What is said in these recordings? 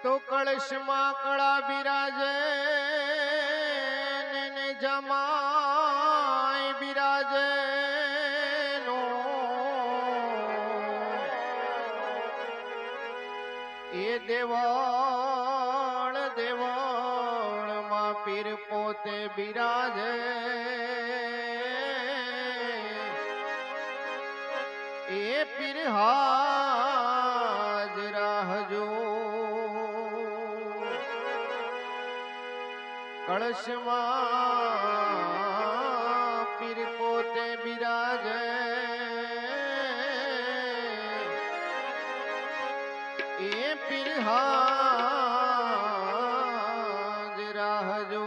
તો કળશમાં કળા બિરાજે ને જમાય બિરાજે નો એ દેવળ દેવળમાં પીર પોતે બિરાજે એ પીર હાજરા હજો કળશમાં પીર પોતે બિરાજે એ પીર હાજરા હજો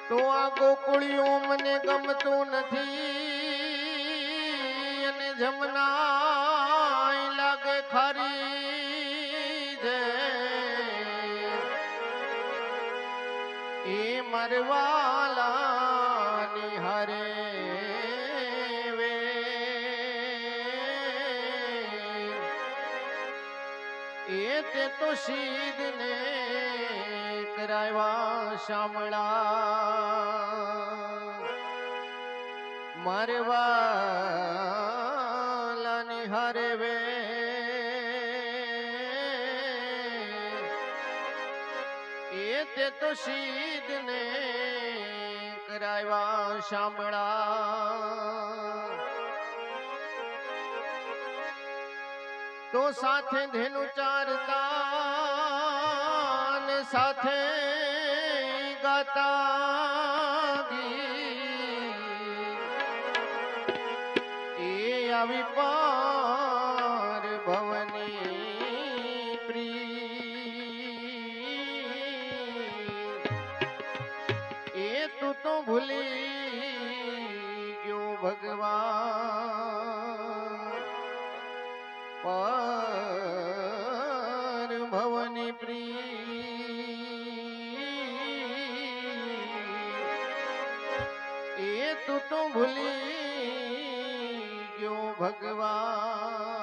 તો આ ગોકુળીઓ મને ગમતું નથી અને જમના લાગે ખરી છે એ મરવાલાની હરે વે એ તે તો શીદને કરાવ્યા શામળા મરવાલાની હરે વે એ તે તો શીદને કરાવ્યા શામળા તો સાથે ધેનું ચારતા ને સાથે ગાતા ગીત એ આવી પાર ભવની પ્રી એ તું તો ભૂલી ગયો ભગવાન પર ભવની પ્રી એ તું તો ભૂલી ગયો ભગવાન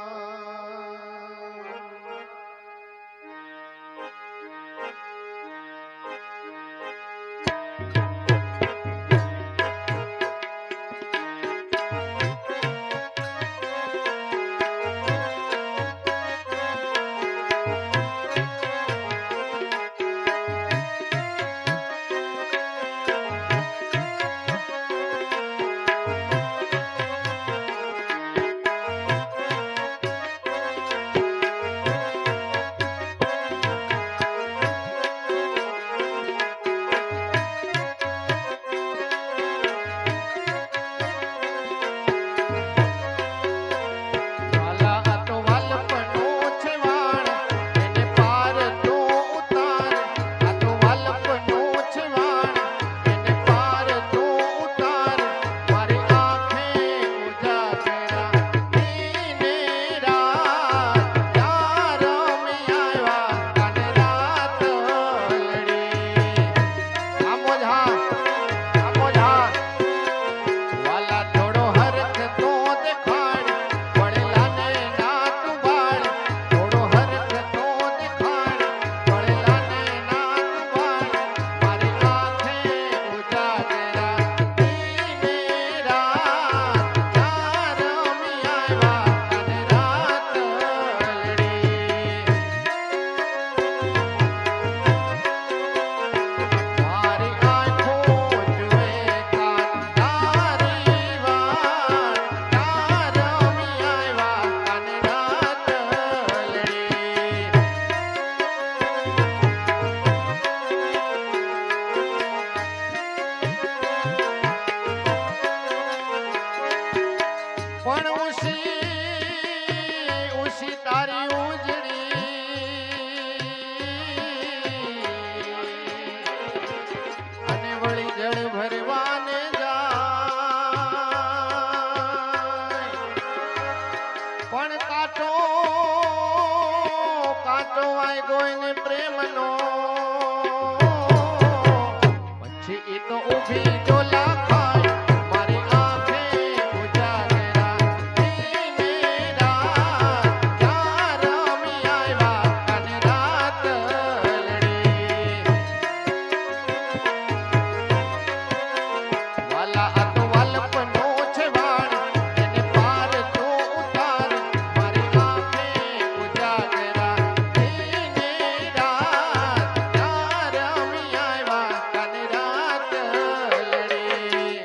પછી એ તો ઊભી ડોલા ખાય મારી આંખે વાલા આ તો વાલપનો છે વાળ એને પાર તો ઉતાર મારી આંખે ઉજાગરા દીને રાત યાર અમે આવ્યા કાને રાત લડી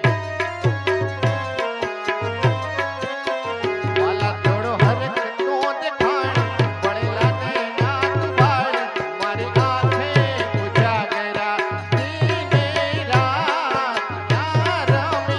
વાલા થોડો હરખ નો દેખાણ પડેલા ને નાથ બાળ મારી આંખે ઉજાગરા દીને રાત યાર અમે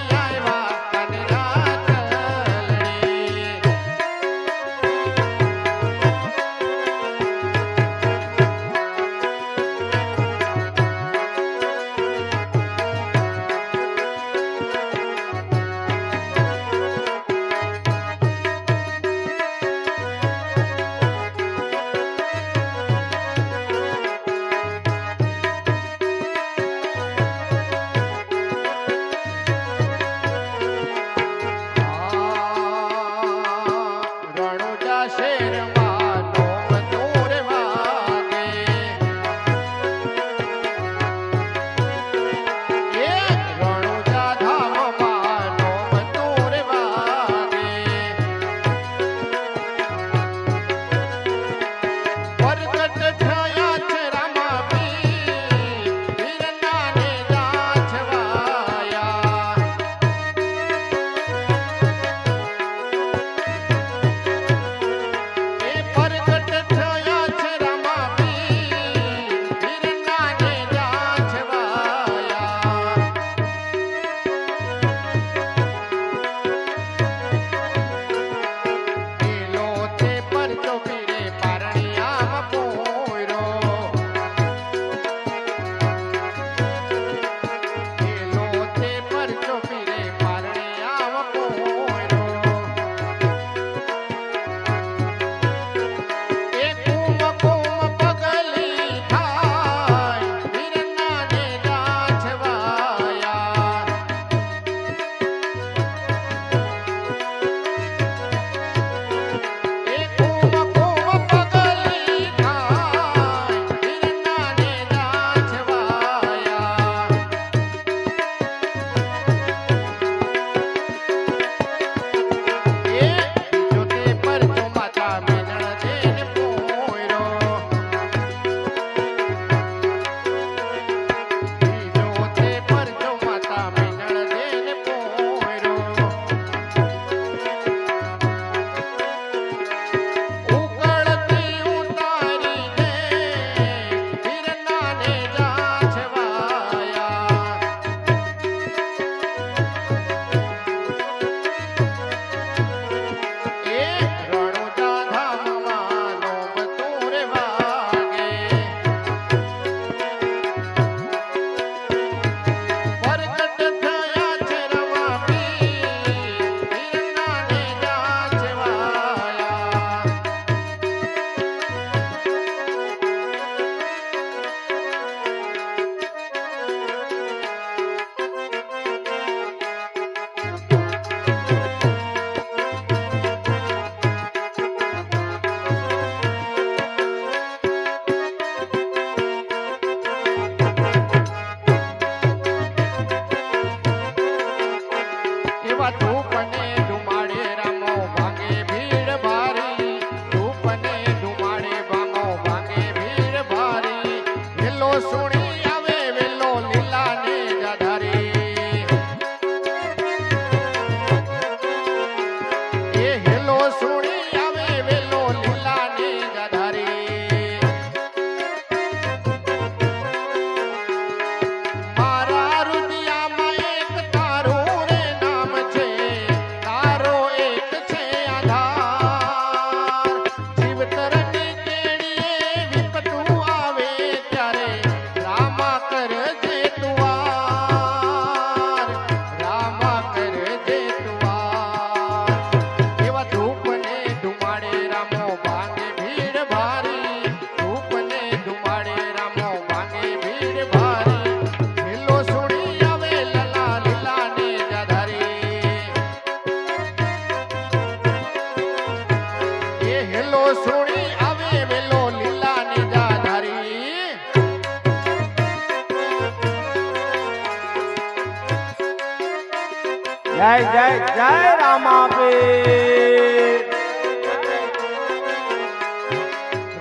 જય જય જય રામાપીર.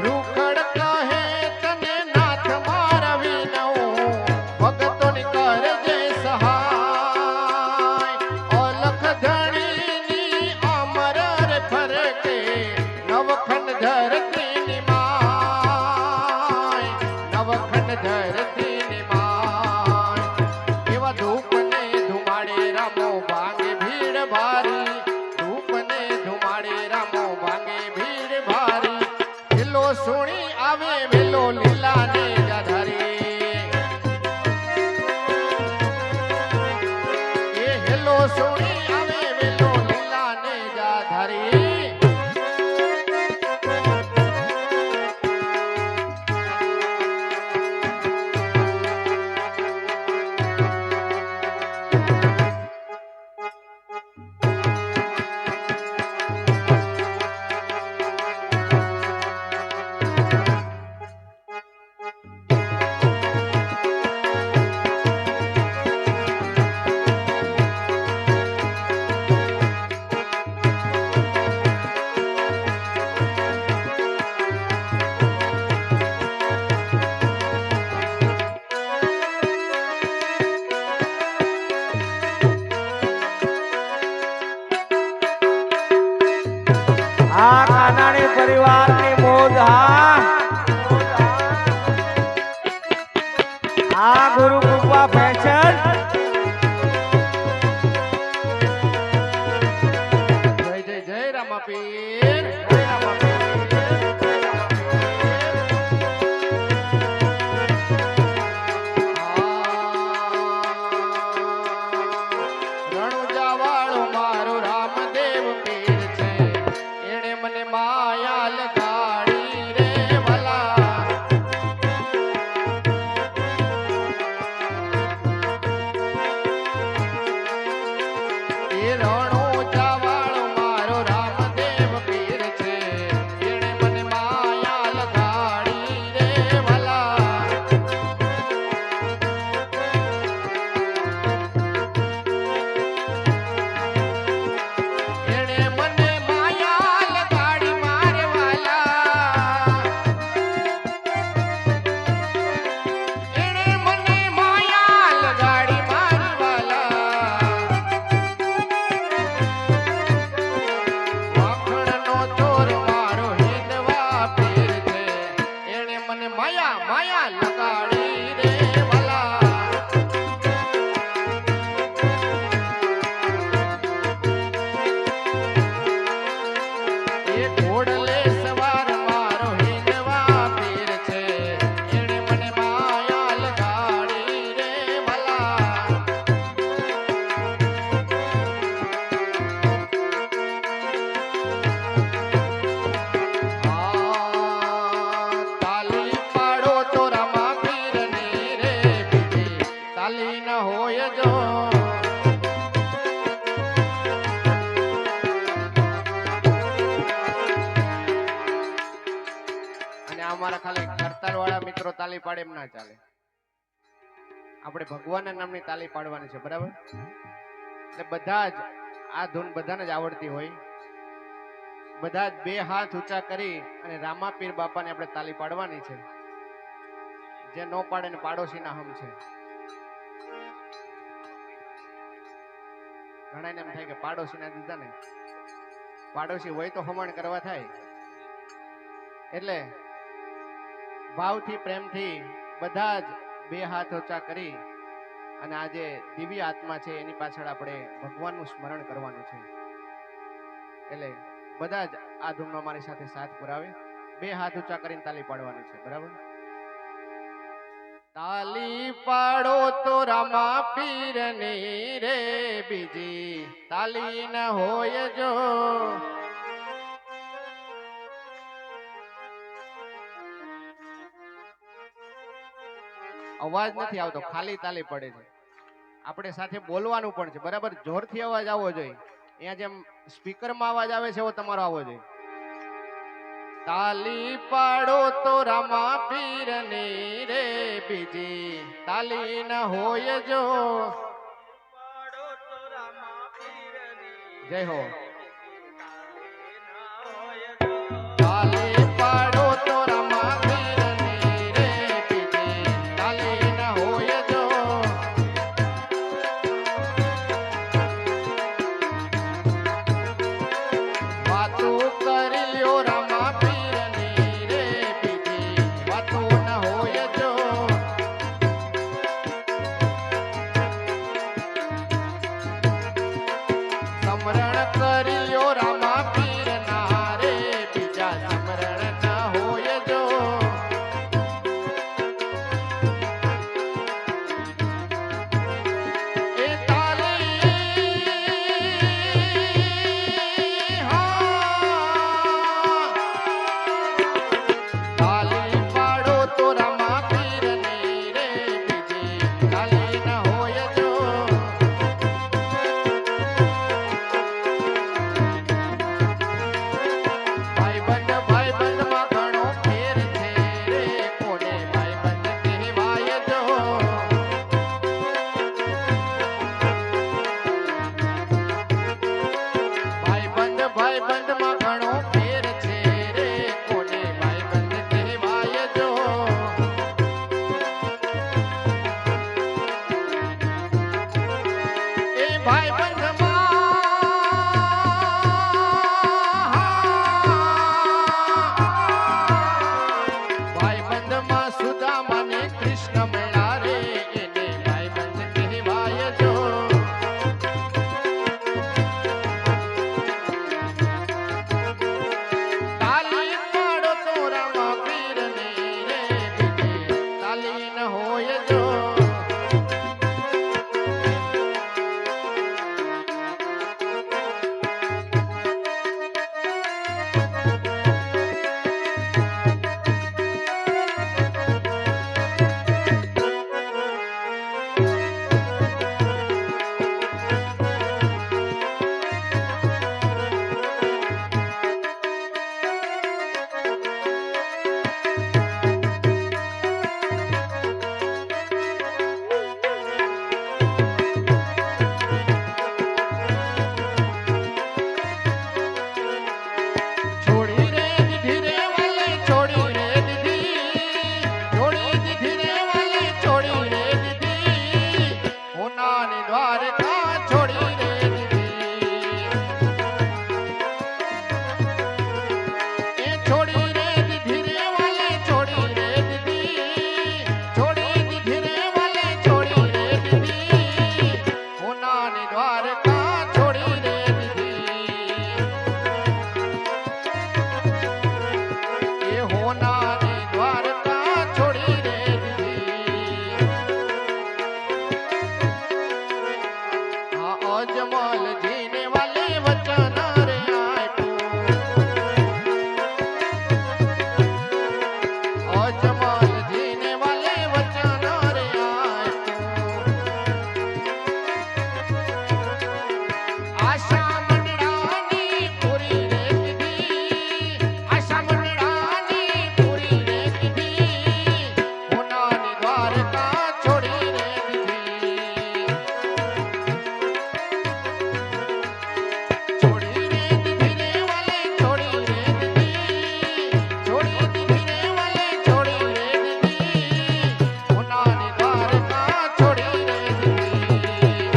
રૂખડ કહે તને નાથ મારા વિનવું, ભગતોની કરજે સહાય. અલખ ધણીની અમર રે ફરકે, નવખંડ ધરતીની માય, નવખંડ ધરતીની માય. એવા ધૂપને ધુમાડે રામો ભાંગે ભીડ ભારી, ધૂપને ધુમાડે રામો ભાંગે ભીડ ભારી. વેલો સુણી આવે વેલો લીલા ને જાધારી, એ હેલો સુણી આવે વેલો લીલા ને જાધારી. આ કાનાણી પરિવારની મોજ. આ ગુરુ કૃપા ફેશન. જય જય જય રામાપીર, જય રામાપીર, જય રામાપીર. રણુજાવાળો મારો રામદેવ પીર છે, એણે મને માયા લગાડી રે ભલા. એ રણુજાવાળો મારો રામદેવ પીર છે, એણે મને માયા લગાડી રે ભલા. એણે મને માયા લગાડી મારે વાલા, એણે મને માયા લગાડી મારી વાલા. માખણનો ચોર મારો હિંદવા પીર છે, એણે મને માયા માયા લગાડી રે વાલા. એ ઘોડલે સવાર મારો હિંદવા પીર છે, એણે મને માયા લગાડી રે ભલા. તાલી પાડો તો રામા પીરની રે બીજી તાલી ન હોય જો. અને અમારા ખાલી કરતાલ વાળા મિત્રો તાલી પાડે એમ ના ચાલે. આપણે ભગવાનના નામની તાલી પાડવાની છે, બરાબર? એટલે બધા જ આ ધૂન બધાને જ આવડતી હોય. બધા જ બે હાથ ઊંચા કરી અને રામાપીર બાપાને આપણે તાલી પાડવાની છે. જે નો પાડે ને પાડોશીના હમ છે. ઘણાને એમ થાય કે પાડોશીના દીધા ને, પાડોશી હોય તો હમણ કરવા થાય. એટલે ભાવથી પ્રેમથી બધા જ બે હાથ ઊંચા કરી અને આજે દિવ્ય આત્મા છે એની પાછળ આપણે ભગવાનનું સ્મરણ કરવાનું છે. એટલે બધા જ આ ધૂમનો મારી સાથે સાથ પુરાવે. બે હાથ ઊંચા કરીને તાલી પાડવાની છે, બરાબર? તાલી પાડો તો રામા પીરની રે બીજી તાલી ન હોય જો. અવાજ નથી આવતો, ખાલી તાલી પડે છે. આપણે સાથે બોલવાનું પણ છે, બરાબર? જોરથી અવાજ આવવો જોઈએ. અહીંયા જેમ સ્પીકરમાં અવાજ આવે છે એવો તમારો આવવો જોઈએ. તાલી પાડો તો રામા પીરની રે બીજી તાલી ન હોય જો. જય હો. તાલી પાડો તો રમા પીરની રે બીજી તાલી ન હોય જો. વાતો કરી લ્યો રમા પીરની રે બીજી વાતો ન હોય જો. સમરણ કર્યો રામા પીર ના રે બીજા સમરણ ના હોય જો. એ તાલી તાલી પાડો તો રામા પીર ની રે બીજી તાલી ના હોય જો. ભાઈબંધ માં ઘણો ફેર છે રે કોને ભાઈબંધ કહેવાય જો. ભાઈબંધ માં ઘણો ફેર છે રે કોને ભાઈબંધ કહેવાય જો. એ ભાઈબંધ ભાઈબંધમાં સુદામા ને કૃષ્ણ મળ્યા રે એને ભાઈબંધ કહેવાય જો. તાલી પાડો તો રામા પીર ની રે બીજી તાલી ન હોય જો. છોડી રે દીધી રે વાલે છોડી રે દીધી છોડી દીધી રે વાલે છોડી રે દીધી હોનાની દ્વારકા છોડી રે દીધી. એ છોડી રે દીધી રે વાલે છોડી રે દીધી છોડી દીધી રે વાલે છોડી રે દીધી હોનાની દ્વારકા છોડી રે દીધી. એ હોનાની દ્વારકા છોડી રે દીધી. આ અજમલજીને વાલે વચન રે આપ્યું. અજમલજીને વાલે વચન રે આપ્યું. આશા મંડળાની પૂરી રે કીધી આશા મંડળાની પૂરી રે કીધી હોનાની દ્વારકા છોડી રે દીધી. છોડી રે દીધી રે વાલે છોડી રે દીધી છોડી દીધી રે વાલે છોડી રે દીધી હોનાની દ્વારકા છોડી રે દીધી.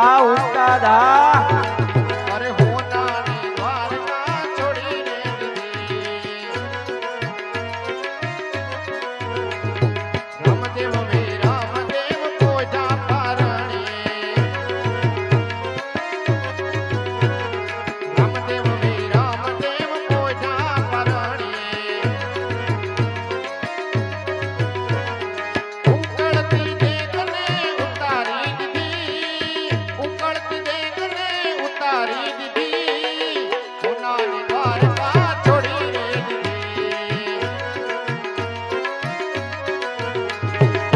આ ઉસ્તાદ આ અરે હોનાની દ્વારકા છોડી રે દીધી. રામદેવ વે રામદેવ પોજા પારણીએ. રામદેવ વે રામદેવ પોજા પારણીએ. ઉકળતી દેગને ઉતારી દીધી ઉકળતી દેગને ઉતારી દીધી હોનાની દ્વારકા છોડી રે દીધી.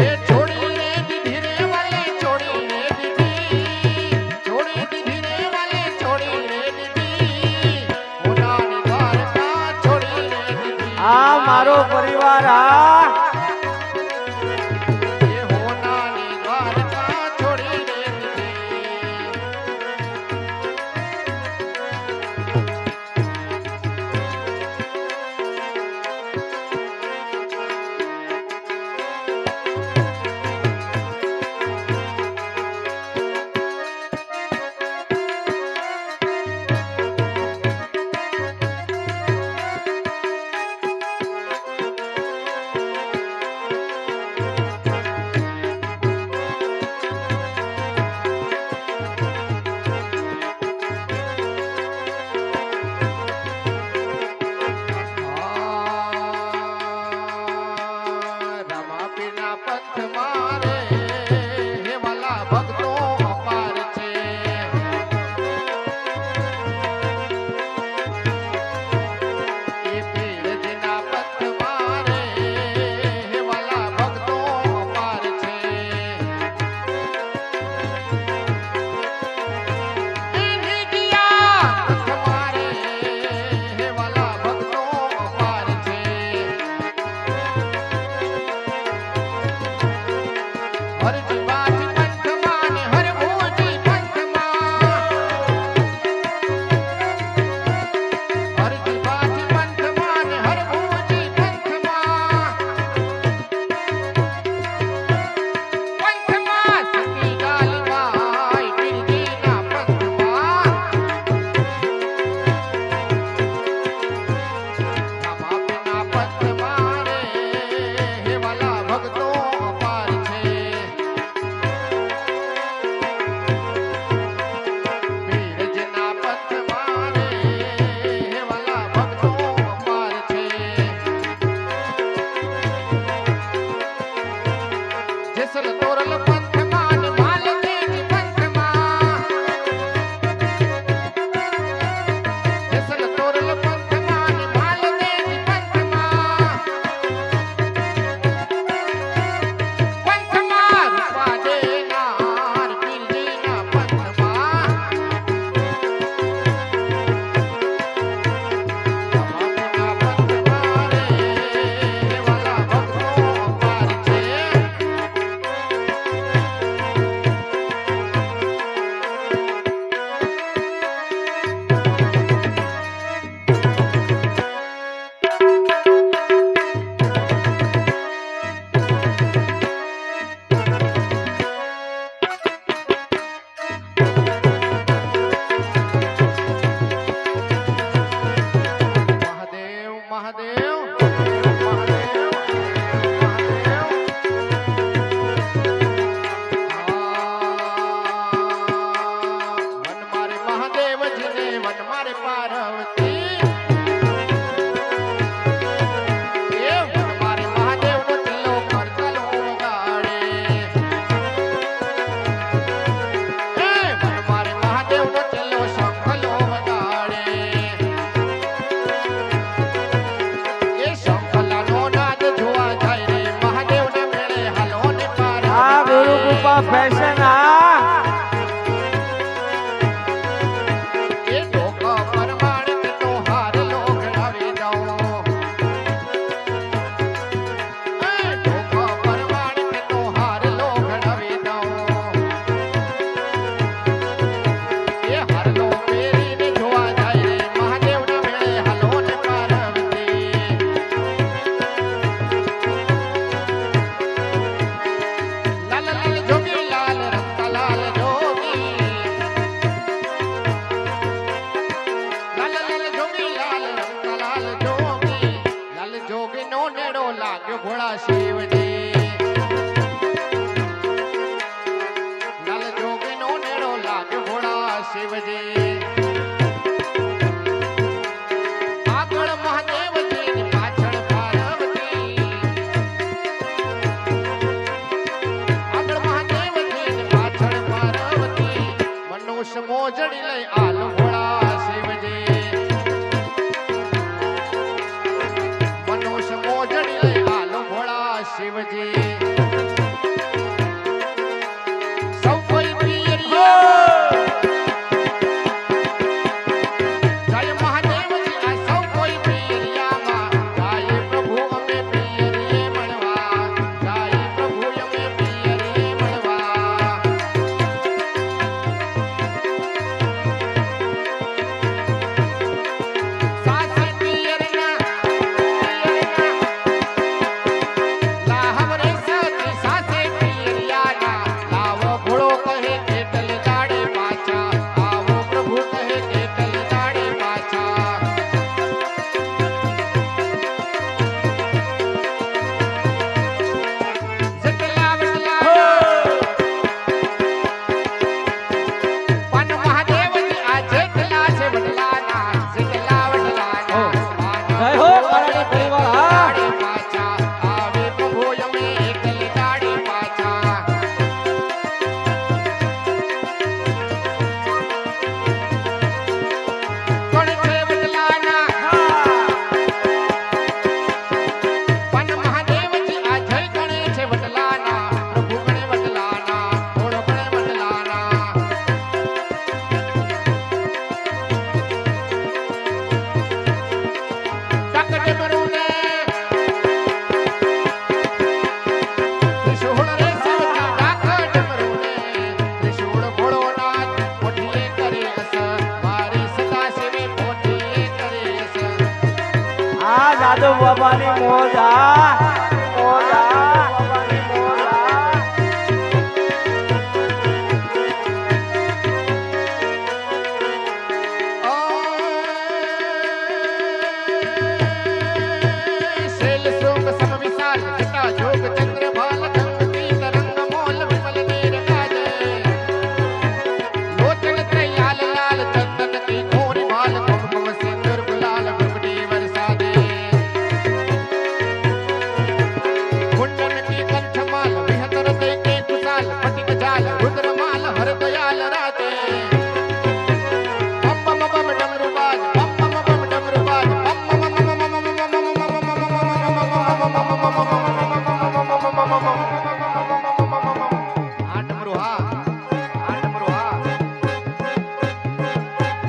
એ છોડી રે દીધી રે વાલે છોડી રે દીધી છોડી દીધી રે વાલે છોડી રે દીધી હોનાની દ્વારકા છોડી રે દીધી. આ મારો પરિવાર આ એ હોનાની દ્વારકા છોડી રે દીધી. શિવજી આગળ મહાદેવજી ને પાછળ પાર્વતી આગળ મહાદેવજી ને પાછળ પાર્વતી મનુષ્ય મોજડી લઈ આલ ભોળા શિવજી મનુષ્ય મોજડી લઈ આલ ભોળા શિવજી સૌ કોઈ પિયરિયા જય મહાદેવજી આ સૌ કોઈ પિયરિયામાં જાય પ્રભુ અમે પિયરીએ મળવા જાય પ્રભુ અમે પિયરીએ મળવા સાસે પિયરના લાહવ રે સતી સાસે પિયરિયાના લાવો ભોળો કહે કેટલ દાડે પાછા આવો પ્રભુ કહે કેટલ દાડે પાછા જેટલા વડલા પાન મહાદેવજી આ જેટલા છે વડલાના જેટલા વડલાના જય હો મારા પરિવાર હા દાડે પાછા આવે પ્રભુ અમે એકલ દાડે પાછા કોણ છે વડલાના પાન મહાદેવજી આ જય ગણે છે વડલાના પ્રભુ ગણે વડલાના ભોળો ગણે વડલાના ડાકડે મરુને ત્રિશૂળ રે શિવજી ડાકડે મરુને ત્રિશૂળ ભોળોનાથ પોઠીએ કરે અસર મારી સદા શિવે પોઠીએ કરે અસર આ જાદવ બાબાની મોજ આ મોજ આ બાબાની મોજ આ શૈલ શૃંગ સમ વિશાલ જટા જોગ ચંદ્ર ભાલ ગંગતી તરંગ મોલ વિમલ નીર કાજે લોચન ત્રયાલ લાલ ચંદન કી ઘોરી માલ કુમકુમ સિંદૂર ગુલાલ ગુગડી વરસાદે कुंडन की कंठमाल विहतर दे के कुशाल पटिक जाल रुद्र माल हर दयाल राधे बम बम बम डमरू बाज बम बम बम डमरू बाज बम बम बम बम बम आ डमरू हा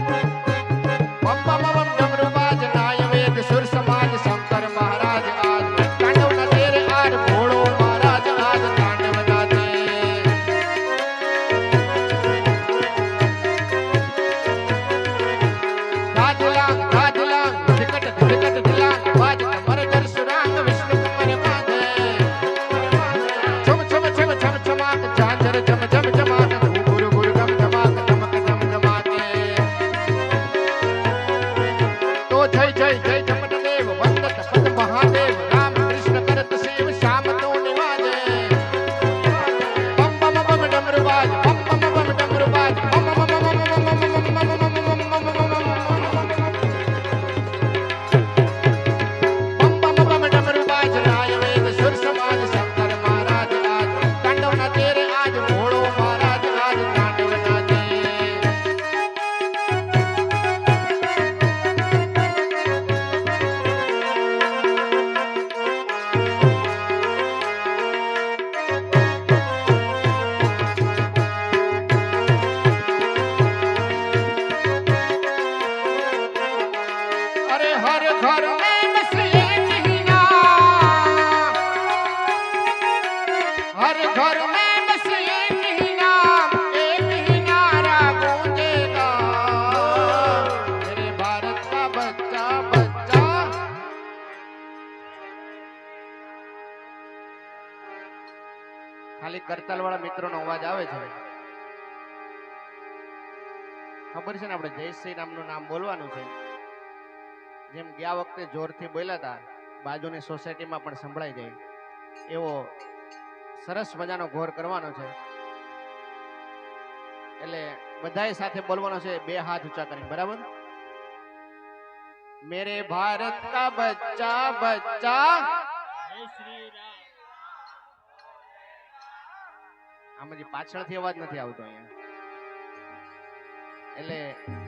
बम बम बम डमरू बाज नाय वेद सुर समाज शंकर महाराज आज तांडव न तेरे आर भोळो महाराज आज तांडव नाचे राजलांग विकट विकट दिलांग बाज कमर कर सुरांग विष्णु कमर बांधे छम छम छम छम छमाक झांझर झम झम झमाक गुरु गुरु गम धमाक धमक धम धमाके तो जय जय जय जपन देव वंदत पद महादेव राम कृष्ण करत सेव श्याम तो निवाजे बम बम बम डमरू बाज बम बम बम डमरू बाज बम बम बम बम बम डमरू बाज नाय वेद सुर समाज शंकर महाराज आज तांडव ना तेरे आज भोळो महाराज आज तांडव नाचे अरे हर घर में बस एक ही नाम हर घर में बस एक ही नाम एक ही नारा गूंजेगा मेरे भारत का बच्चा बच्चा ખાલી કરતાલ વાળા મિત્રોનો અવાજ આવે છે ખબર છે ને આપણે જય શ્રી રામનું નામ બોલવાનું છે જેમ ગયા વખતે જોરથી બોલ્યા હતા બાજુની સોસાયટીમાં પણ સંભળાઈ જાય એવો સરસ મજાનો ઘોર કરવાનો છે એટલે બધાય સાથે બોલવાનો છે, બે હાથ ઊંચા કરીને, બરાબર? મેરે ભારત કા બચ્ચા બચ્ચા, આમાં જે પાછળથી અવાજ નથી આવતો અહીંયા, એટલે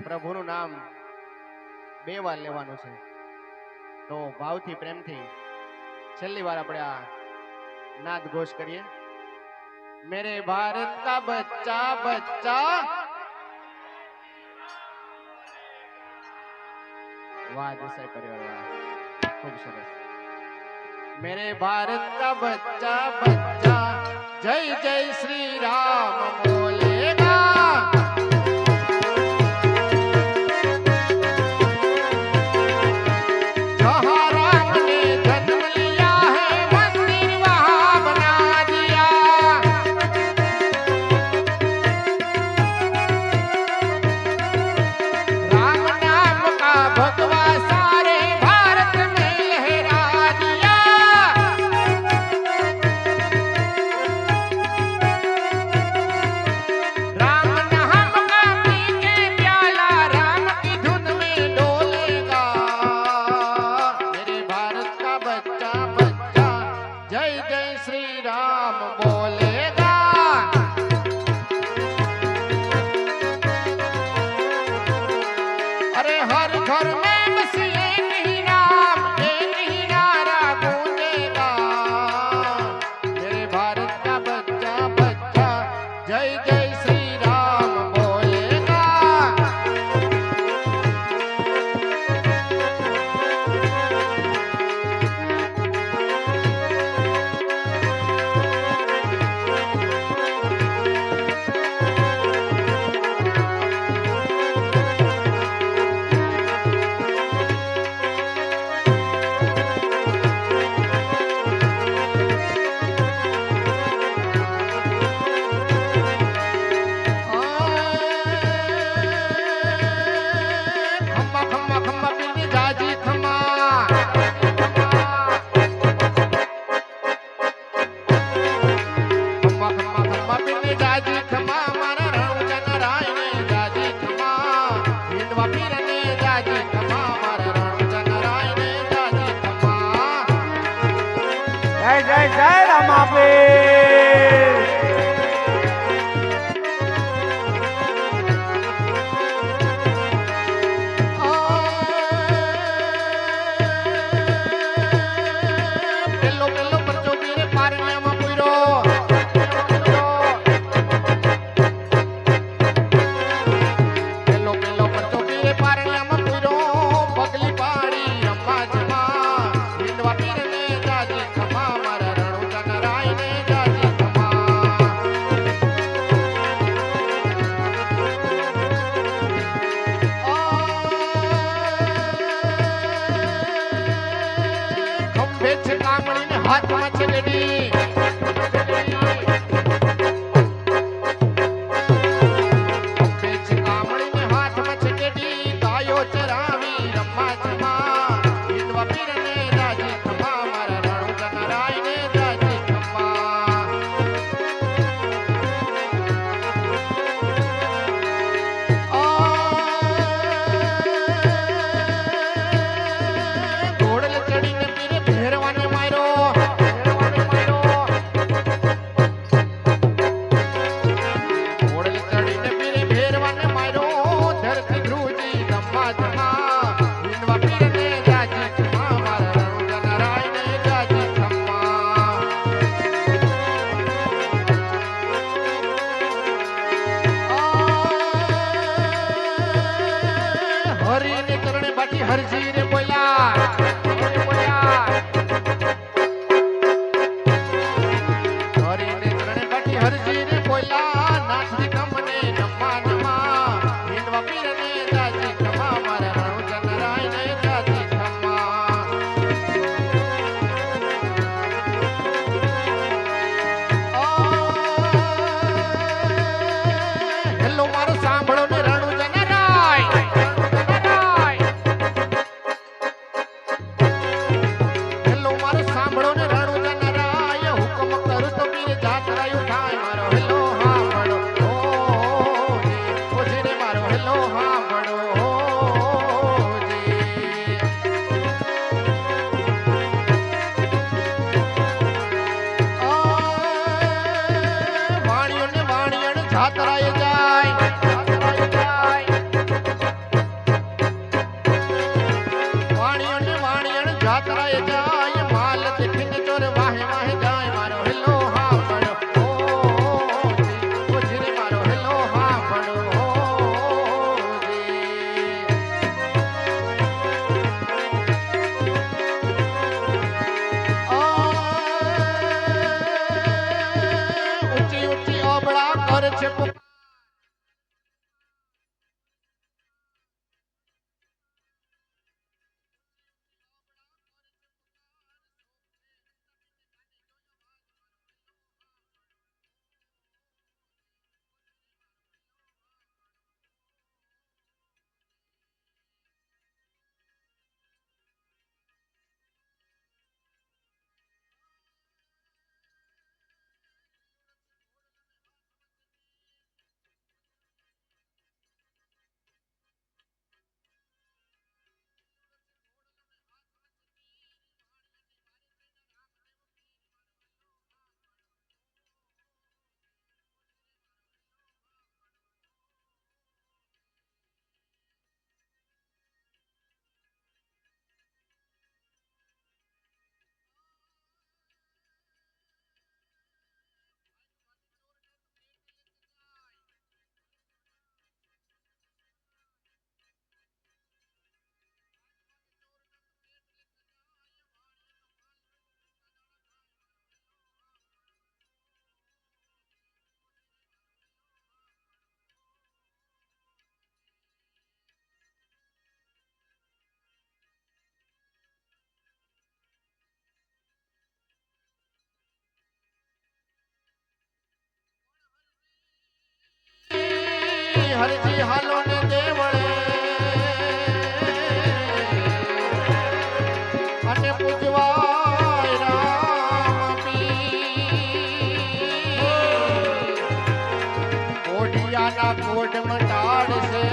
પ્રભુનું નામ બે વાર લેવાનું છે. તો ભાવથી પ્રેમથી છેલ્લી વાર આપણે આ નાદ ઘોષ કરીએ. મેરે ભારત કા બચ્ચા બચ્ચા, વાહ દેસાઈ પરિવાર, વાહ, ખૂબ સરસ. મેરે ભારત કા બચ્ચા બચ્ચા, જય જય શ્રી રામ બોલેગા. जहाँ राम ने जन्म लिया है, मंदिर वहाँ बना दिया. राम नाम का भगवा सारे भारत में लहरा दिया. राम नाम का पी के प्याला, राम की धुन में डोलेगा. मेरे भारत का बच्चा बच्चा, जय जय श्री राम बोलेगा. अरे हर घर में बस एक ही नाम, एक ही नारा गूंजेगा. मेरे भारत का बच्चा बच्चा, जय जय श्री राम बोलेगा. खम्मा खम्मा खम्मा पीने जाजी खम्मा. खम्मा खम्मा खम्मा पीने जाजी खम्मा, मारा रणजन राय ने जाजी खम्मा. हिंदवा पीर ने जाजी खम्मा, मारा रणजन राय ने जाजी खम्मा. જય જય જય રામાપીર. પેલો પેલો પરચો પીરે પારણ્યામાં પૂર્યો. પેલો પેલો પરચો પીરે પારણ્યામાં પૂર્યો. પગલી પાડી રમવા જમા. હિંદવા પીરને જાજી ખમા, મારા રણુજન રાયને જાજી ખમા. ખંભે છે કામળીને હાથમાં છે બેડી. ખંભે છે કામળીને હાથમાં છે બેડી. ગાયો ચરાવી રમવા જમા. હિંદવા પીરને જાજી ખમા, મારા રણુજન રાયને જાજી ખમા. ઘોડલ ચડીને પીરે ભેરવાને માર્યો. ઘોડલ ચડીને પીરે ભેરવાને માર્યો. ધરતી ધ્રુજી રમવા જમા. હિંદવા પીરને જાજી ખમા, મારા રણુજન રાયને જાજી ખમા. હરીને ચરણે બાટી હરજી રે બોલ્યા. હરીને ચરણે બાટી હરજી રે બોલ્યા. નાથજી કમને નમા નમા. હિંદવા પીરને જાજી ખમા, મારા રણુજન રાયને જાજી ખમા. હેલો મારો સાંભળો ને રણુજન રાય. રે જાય માલ દીઠને ચોર વાહે વાહે જાય મારો હેલો હા પડો ઓ જીરે મારો હેલો હા પડો ઊંચી ઊંચી અબળા કર છે હરજી હાલો ને દેવળે અને પૂજવાય રામ કોઢિયાના કોઢ મટાડશે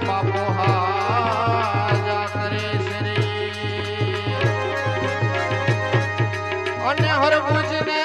બાપો હાજા કરે શ્રી અને હરભુજને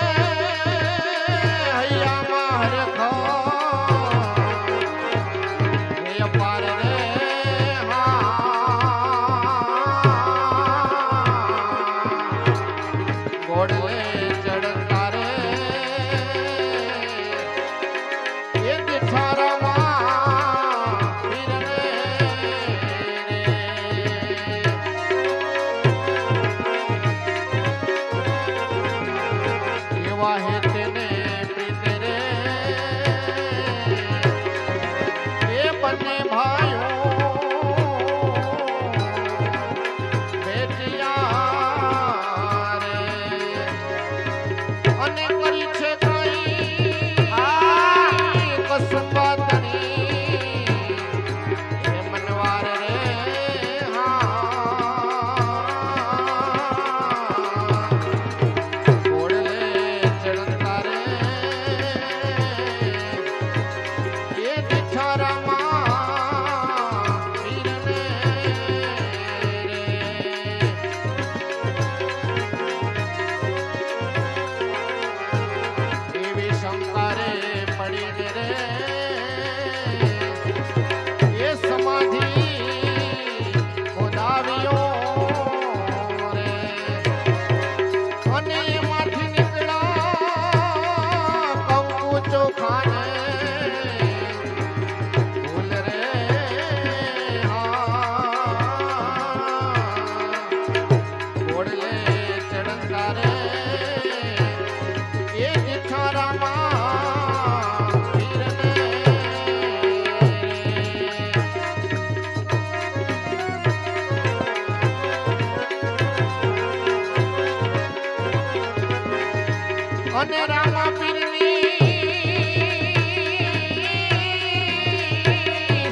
અને રામા પીરની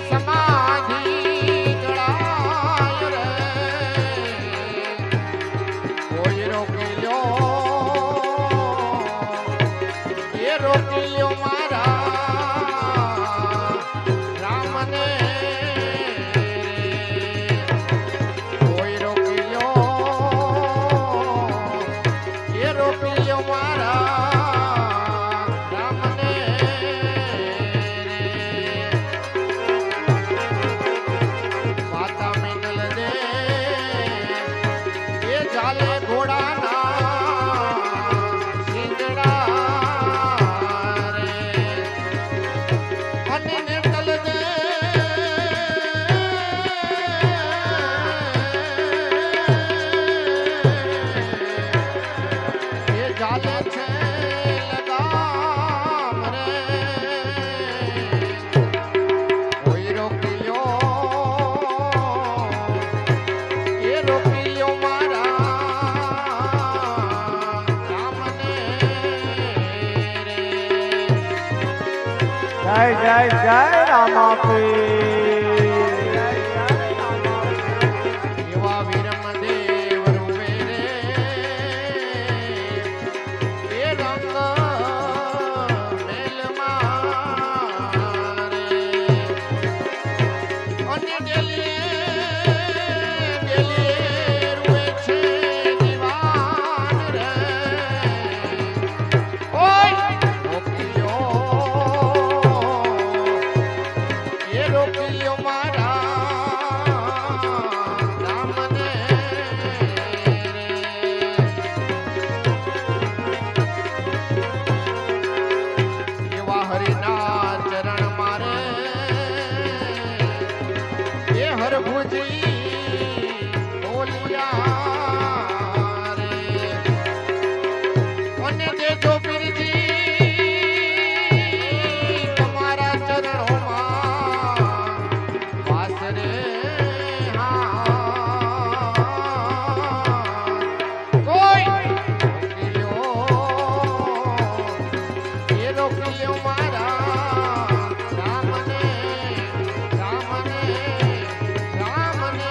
સમાધિ જળાય રે કોઈ રોકી લ્યો એ રોકી લ્યો મારા રામને કોઈ રોકી લ્યો એ રોકી લ્યો મારા માતા મિનલ દે જય જય જય રામાપીર. એવા વીરમદેવ રૂપે રે એ રંગ મેલમાં રે અને ડેલીએ રૂએ છે દીવાન રે ઓય રોકીયો એ રોકીયો મારા રામને એવા હરિના ચરણ મારે એ હરભુજી બોલ્યા રે અને દેજો પીરજી તમારા ચરણોમાં વાસ રે કોઈ રોકીયો મારા રામને રામને રામને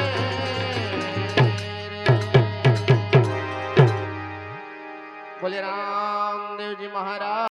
બોલે રામદેવજી મહારાજ.